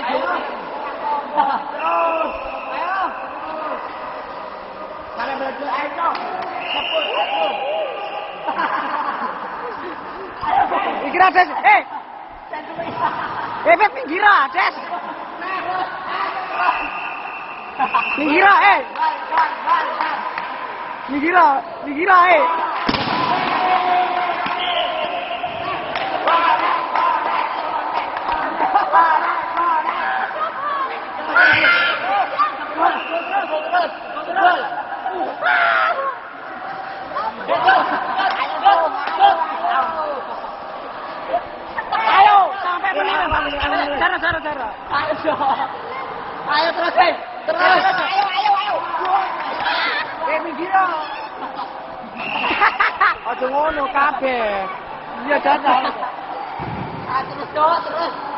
Terus. Ayo. Kalau belajar ayo dong. Cepet aku. Pinggir Des. Bet pinggir Des. Pinggir Pinggir Ayo, sampai cara. Ayo terus, terus. Ayo. Minggir. Aduh ngono kabeh. Iya dadah. Terus.